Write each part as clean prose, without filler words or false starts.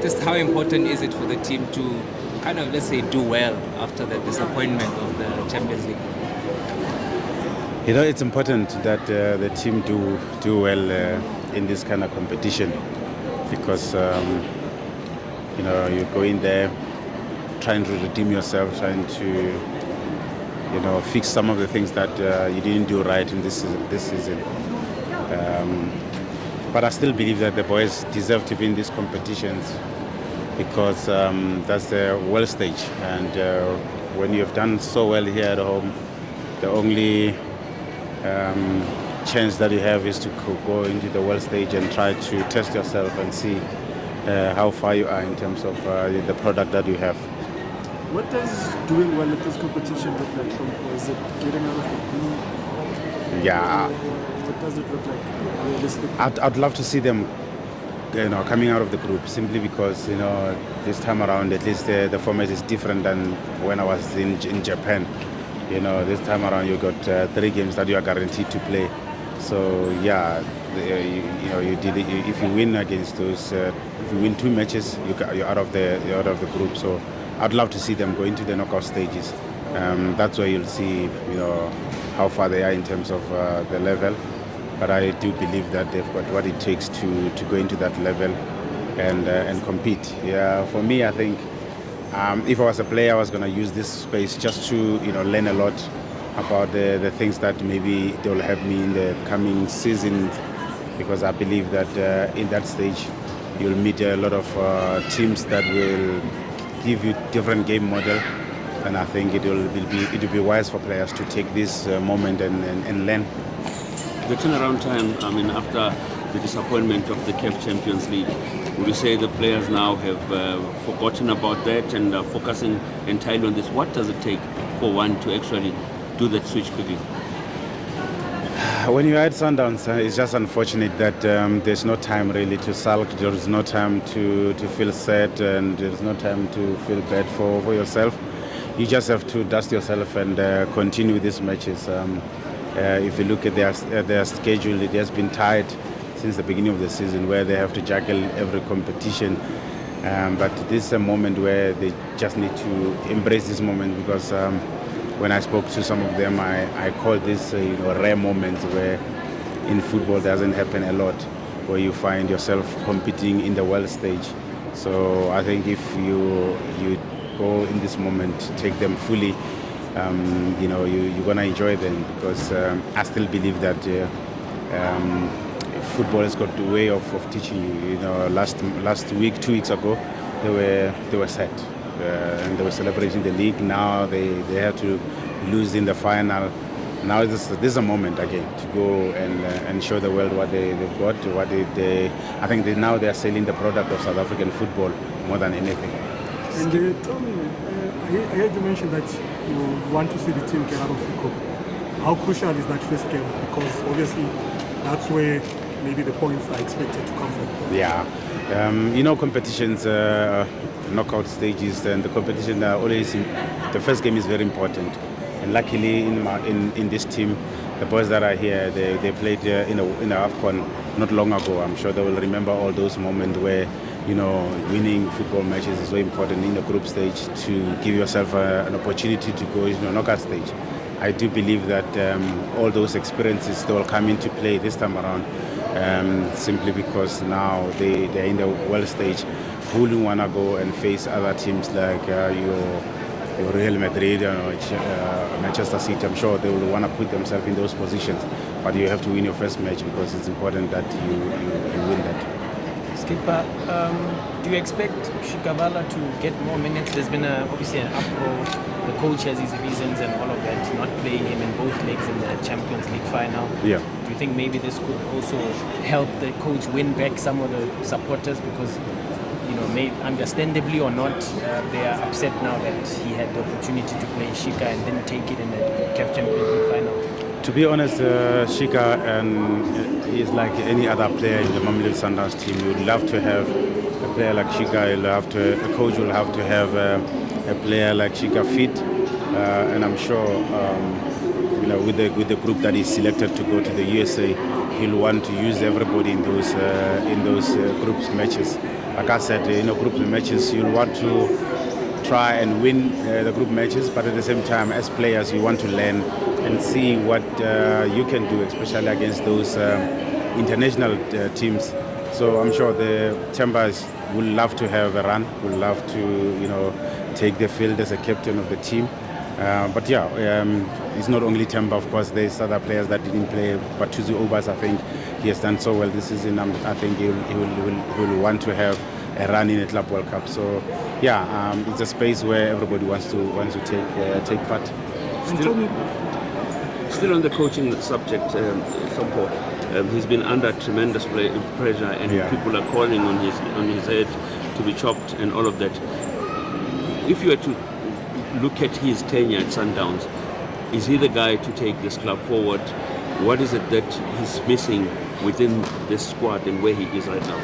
just how important is it for the team to kind of, let's say, do well after the disappointment of the Champions League? It's important that the team do well in this kind of competition because you go in there trying to redeem yourself, trying to fix some of the things that you didn't do right in this season. But I still believe that the boys deserve to be in these competitions because that's the world stage, and when you've done so well here at home, the only chance that you have is to go into the world stage and try to test yourself and see how far you are in terms of the product that you have. What does doing well at this competition look like? Is it getting out of the group? Yeah. What does it look like realistically? I'd love to see them coming out of the group, simply because this time around at least the format is different than when I was in Japan. This time around you got 3 games that you are guaranteed to play. So yeah, if you win against those, if you win 2 matches, you're out of the group. So I'd love to see them go into the knockout stages. That's where you'll see how far they are in terms of the level. But I do believe that they've got what it takes to go into that level and compete. Yeah, for me, I think if I was a player, I was going to use this space just to learn a lot about the things that maybe they will help me in the coming season, because I believe that in that stage you'll meet a lot of teams that will give you different game model, and I think it will be wise for players to take this moment and learn. The turnaround time, after the disappointment of the CAF Champions League, would you say the players now have forgotten about that and are focusing entirely on this? What does it take for one to actually do that switch quickly? When you're at Sundowns, it's just unfortunate that there's no time really to sulk, there's no time to feel sad, and there's no time to feel bad for yourself. You just have to dust yourself and continue these matches. If you look at their schedule, it has been tight since the beginning of the season, where they have to juggle every competition. But this is a moment where they just need to embrace this moment, because when I spoke to some of them, I call this rare moments where in football doesn't happen a lot, where you find yourself competing in the world stage. So I think if you go in this moment, take them fully, you're gonna enjoy them, because I still believe that football has got the way of teaching you. Last week, 2 weeks ago, they were set and they were celebrating the league. Now they have to lose in the final. Now this is a moment again to go and show the world what they've got. I think now they are selling the product of South African football more than anything. And tell me, I heard you mention that you want to see the team get out of the group. How crucial is that first game? Because obviously that's where maybe the points are expected to come from. Yeah, competitions, knockout stages, and the competition are always the first game is very important. And luckily in this team, the boys that are here, they played in a AFCON not long ago. I'm sure they will remember all those moments where winning football matches is so important in the group stage to give yourself an opportunity to go into a knockout stage. I do believe that all those experiences, they will come into play this time around, simply because now they're in the world stage. Who do you want to go and face other teams like your Real Madrid, Manchester City? I'm sure they will want to put themselves in those positions, but you have to win your first match, because it's important that you win that. Skipper, do you expect Shikavala to get more minutes? There's been obviously an uproar. The coach has his reasons and all of that, not playing him in both legs in the Champions League final. Yeah. Do you think maybe this could also help the coach win back some of the supporters? Because, maybe understandably or not, they are upset now that he had the opportunity to play Shika and didn't take it in the CAF Champions League final. To be honest, Shika is like any other player in the Mamelodi Sundowns team. You would love to have a player like Shika. A coach will have to have a player like Shika fit, and I'm sure with the group that is selected to go to the USA, he'll want to use everybody in those groups matches. like I said, group matches, you'll want to try and win the group matches, but at the same time, as players, you want to learn and see what you can do, especially against those international teams. So I'm sure the Chambers would love to have a run, would love to, take the field as a captain of the team. But yeah, it's not only Temba, of course, there's other players that didn't play, but Tuzi Obas, I think he has done so well this season. I think he will want to have a run in the Club World Cup. So yeah, it's a space where everybody wants to take part. Still on the coaching subject, Hlompho, he's been under tremendous pressure, and people are calling on his head to be chopped and all of that. If you were to look at his tenure at Sundowns, is he the guy to take this club forward? What is it that he's missing within this squad and where he is right now?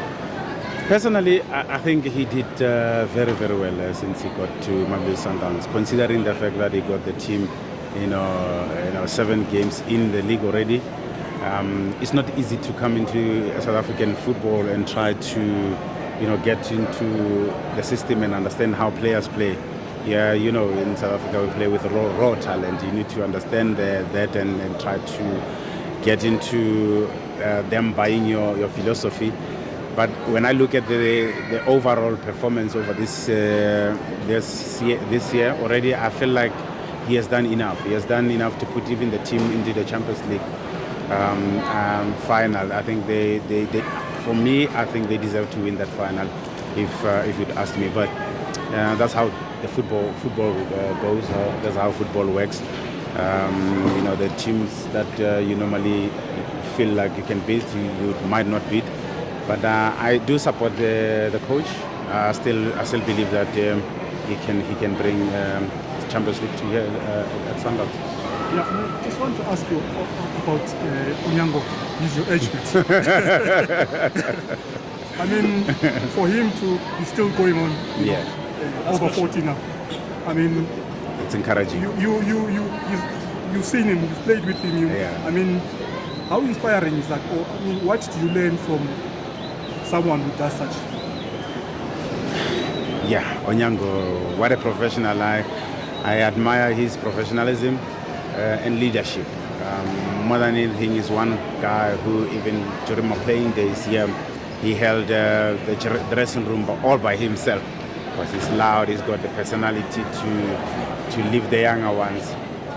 Personally, I think he did very, very well since he got to Mamelodi Sundowns, considering the fact that he got the team 7 games in the league already. It's not easy to come into South African football and try to get into the system and understand how players play. Yeah, in South Africa we play with raw talent. You need to understand that and try to get into them buying your philosophy. But when I look at the overall performance over this year already, I feel like he has done enough. He has done enough to put even the team into the Champions League final. I think for me, I think they deserve to win that final, if you'd ask me. But that's how the football goes. That's how football works. The teams that you normally feel like you can beat, you might not beat. But I do support the coach. I still believe that he can bring Champions League to here at Sundowns. Yeah, I just want to ask you about Onyango. He's your age mate. I mean, for him to be still going on, over 40 now. I mean, it's encouraging. You've seen him, you've played with him. I mean, how inspiring is that? Or I mean, what do you learn from someone who does such? Yeah, Onyango, what a professional. I admire his professionalism and leadership. More than anything, he's one guy who, even during my playing days here, he held the dressing room all by himself. Because he's loud, he's got the personality to leave the younger ones.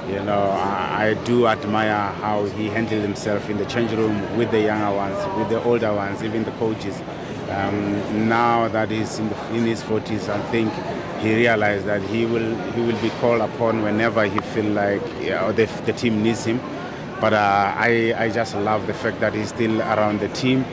I do admire how he handled himself in the change room with the younger ones, with the older ones, even the coaches. Now that he's in his 40s, I think he realized that he will be called upon whenever he feel like the team needs him. But I just love the fact that he's still around the team.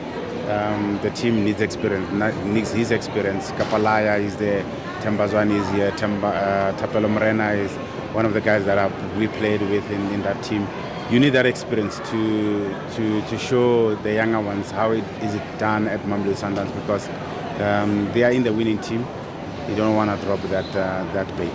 The team needs experience, needs his experience. Kapalaya is there, Tembazwan is here, Tapelo Morena is one of the guys that we played with in that team. You need that experience to show the younger ones how is it done at Mamelodi Sundowns, because they are in the winning team. You don't want to drop that bait.